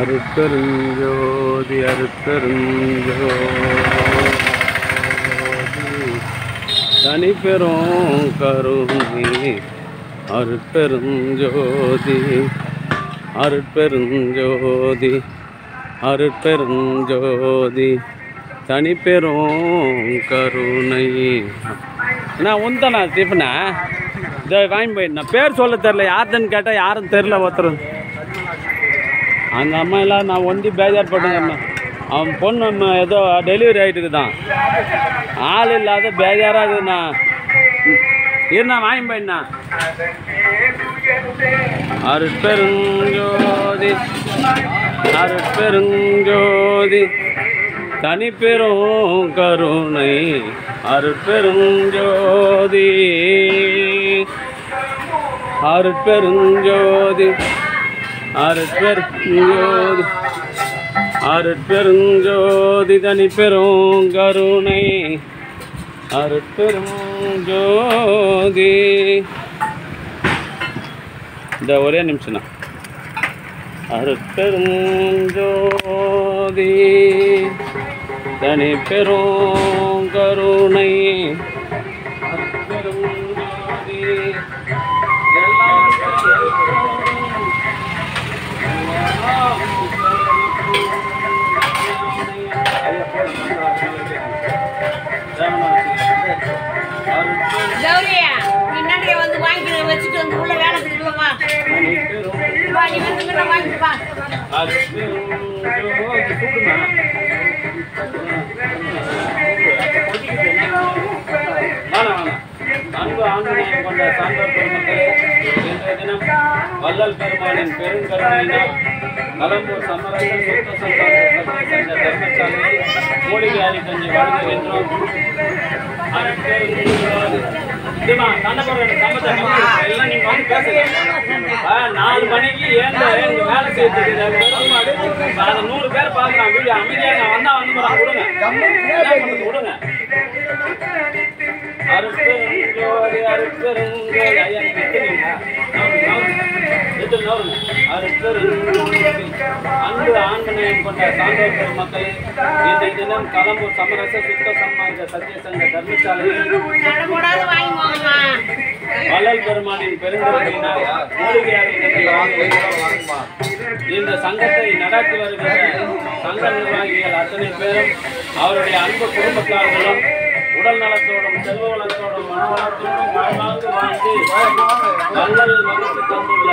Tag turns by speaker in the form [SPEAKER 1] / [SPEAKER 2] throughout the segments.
[SPEAKER 1] அருட்பெருஞ்சோதி அருட்பெருஞ்சோதி தனிப்பெரும் கருணை அருட்பெருஞ்சோதி அருட்பெருஞ்சோதி அருட்பெருஞ்சோதி தனிப்பெரும் கருணை. நான் உந்தண்ணா டிஃபனா இதை வாங்கி போயிட்டேன். பேர் சொல்ல தெரில, யாருன்னு கேட்டால் யாரும் தெரில. ஒருத்தர் அந்த அம்மா எல்லாம் நான் ஒண்டி பேஜார் போட்டுங்க. அவன் பொண்ணு ஏதோ டெலிவரி ஆகிட்டு தான், ஆள் இல்லாத பேஜாராக இருக்குதுண்ணா. இருந்தா வாங்கி போயிண்ணா. அருட்பெருஞ்சோதி அருட்பெருஞ்சோதி தனிப்பெரும் கருணை அருட்பெருஞ்சோதி அருட்பெருஞ்சோதி அருட்பெருஞ்சோதி அருட்பெருஞ்சோதி தனிப்பெரும் கருணை அருட்பெருஞ்சோதி. இந்த ஒரே நிமிஷம்ண்ணா. அருட்பெருஞ்சோதி தனிப்பெரும் கருணை அருட்பெருஞ்சோதி
[SPEAKER 2] வந்து வாங்கி வச்சுட்டு வந்து உள்ள வேலை செய்யலாமா? நீ வந்து வாங்கிப்பா.
[SPEAKER 1] அன்பு ஆன்மீகம் கொண்ட சான்றோர் பெருமக்களே, இன்றைய தினம் வள்ளல் பெருமானின் பெருங்கருணையினால் கலம்பூர் சமரச சுத்த சங்க தர்மசாலையில் மூலிகை அரிக்கஞ்சி வழங்குகின்றோம். எல்லாம் நீங்க வந்து பேசுங்க. 4 மணிக்கு ஏன் வேலை செய்யறது? அதை 100 பேர் பார்க்கலாம். வீடியோ அமைதியாக வந்தா வந்து விடுங்க விடுங்க. அருட்பெருஞ்சோதி அருட்பெருஞ்சோதி ஐயா அருட்பெருஞ்சோதி அன்பு ஆன்மநேயம் கொண்ட சான்றோர் பெருமக்களே, இன்றைய தினம் கலம்பூர் சமரச சுத்த சன்மார்க்க சத்திய சங்க தர்மசாலையில் வள்ளல் பெருமானின் பெருங்கருணையினால் மூலிகை இந்த சங்கத்தை நடத்தி வருகிற சங்க நிர்வாகிகள் அத்தனை பேரும் அவருடைய அன்பு குடும்பத்தார்களும் உடல் நலத்தோடும் செல்வ வளத்தோடும் மனவளத்தோடும் வாழ்வாங்கு வாழ்ந்து வள்ளல் வகுத்து தந்துள்ள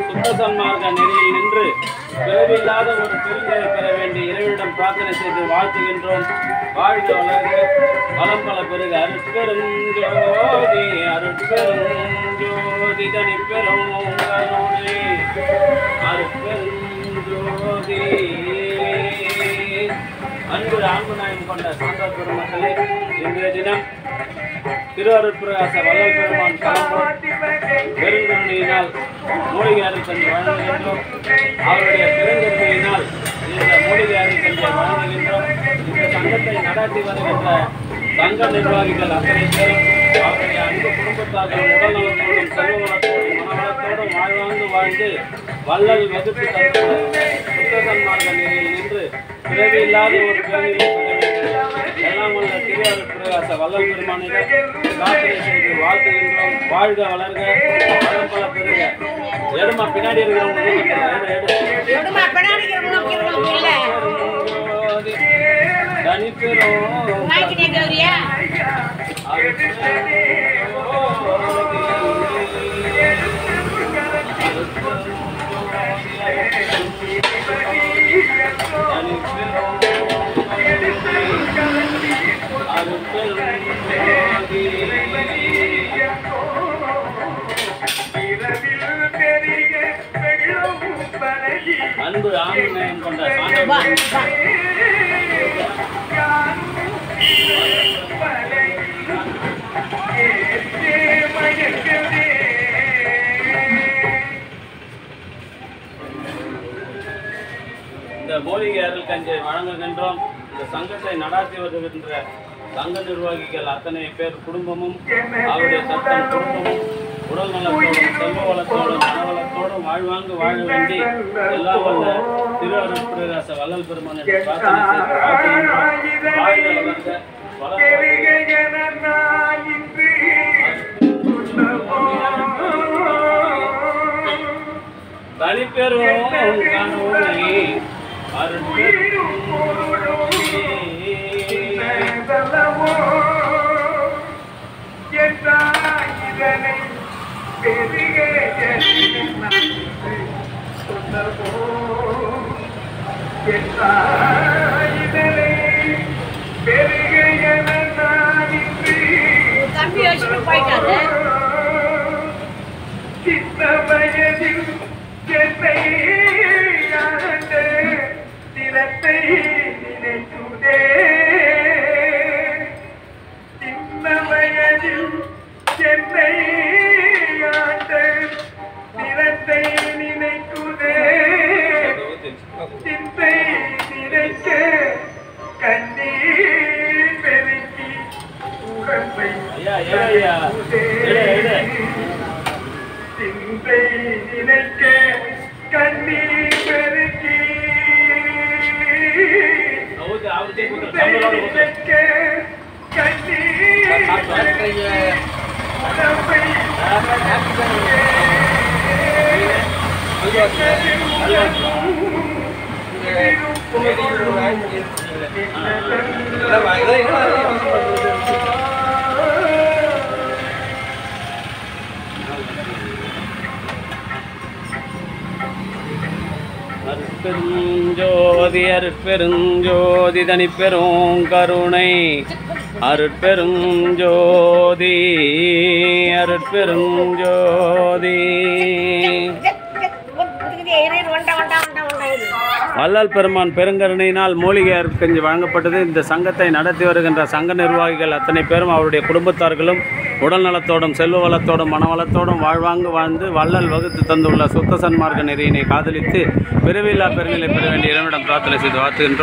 [SPEAKER 1] சுத்த சன்மார்க்க நெறியில் நின்று பிறவில்லாத ஒரு பெருங்கரை பெற வேண்டி இறைவனிடம் பிரார்த்தனை செய்து வாழ்த்துகின்றோம். வாழ்க வளர்க வளம் பல பெருக. அருட்பெருஞ்சோதி அருட்பெருஞ்சோதி தனிப்பெரும் கருணை அருட்பெருஞ்சோதி. அன்பு ஆன்மநாயம் கொண்ட சான்றோர் பெருமக்களே, இன்றைய தினம் திருஅருட்பிரகாச வள்ளல் பெருமான் கலம்பூர் பெருங்கருணையினால் மூலிகை அரிக்கஞ்சி வழங்குகின்றோம். அவருடைய பெருங்கருணையினால் இந்த மூலிகை அரிக்கஞ்சியை வழங்குகின்றோம். இந்த சங்கத்தை நடத்தி வருகின்ற சங்க நிர்வாகிகள் அத்தனை பேரும் அவருடைய அன்பு குடும்பத்தார்கள் உடல் நலத்தோடும் செல்வ வளத்தோடும் மனவளத்தோடும் வாழ்வாங்கு வாழ்ந்து வள்ளல் வகுத்து தந்துள்ள சுத்த சன்மார்க்க நெறியில் நின்று பிறவி இல்லாத ஒரு பேரில் எல்லாம் உள்ள திருஅருட்பிரகாச வள்ளல் பெருமானிடம் பிரார்த்தனை செய்து வாழ்த்துகின்றோம். வாழ்க வளர்க வளம் பல பெருக. எடுமா பின்னாடி இருக்கிறவங்க தனிப்பெரும் அன்பு ஆன்மநேயம் கொண்ட இந்த மூலிகை அரிக்கஞ்சியை வழங்குகின்றோம். இந்த சங்கத்தை நடாத்தி வருகின்ற சங்க நிர்வாகிகள் அத்தனை பேர் குடும்பமும் அவருடைய சட்டம் குடும்பமும் உடல் நலத்தோடும் செல்வ வளத்தோடும் மனவளத்தோடும் வாழ்வாங்கு வாழ வேண்டி எல்லா வல்ல திரு அருட்பிரகாச வள்ளல் பெருமான் என்று பிரார்த்தனை செய்து வாழ்க வளர்க தனிப்பெரும் கனவுனை
[SPEAKER 2] தம்பி வச்சுட்டு போயிட்டாரு.
[SPEAKER 3] சின்ன வயதில் என்னை ஆண்ட தினத்தை நினைக்குதே. சின்ன வயதில் என்னை ஆண்ட தினத்தை நினைக்குதே. சிந்தை நினைக்க கண்ணீர் பெருக்கி உடம்பை சிந்தை நினைக்க கண்ணீர் பெருக்கி நினைக்க கண்ணீர் உடம்பை
[SPEAKER 1] அருட்பெருஞ்சோதி அருட்பெருஞ்சோதி தனிப்பெரும் கருணை அருட்பெருஞ்சோதி அருட்பெருஞ்சோதி. வள்ளல் பெருமான் பெருங்கருணையினால் மூலிகை அருட்கஞ்சி வழங்கப்பட்டது. இந்த சங்கத்தை நடத்தி வருகின்ற சங்க நிர்வாகிகள் அத்தனை பேரும் அவருடைய குடும்பத்தார்களும் உடல் நலத்தோடும் செல்வ வளத்தோடும் மனவளத்தோடும் வாழ்வாங்கு வாழ்ந்து வள்ளல் வகுத்து தந்துள்ள சுத்த சன்மார்க்க நெறியினை காதலித்து பிறவில்லா பெருநிலை பெற வேண்டிய இடமிடம் பிரார்த்தனை செய்து வாழ்த்துகின்றோம்.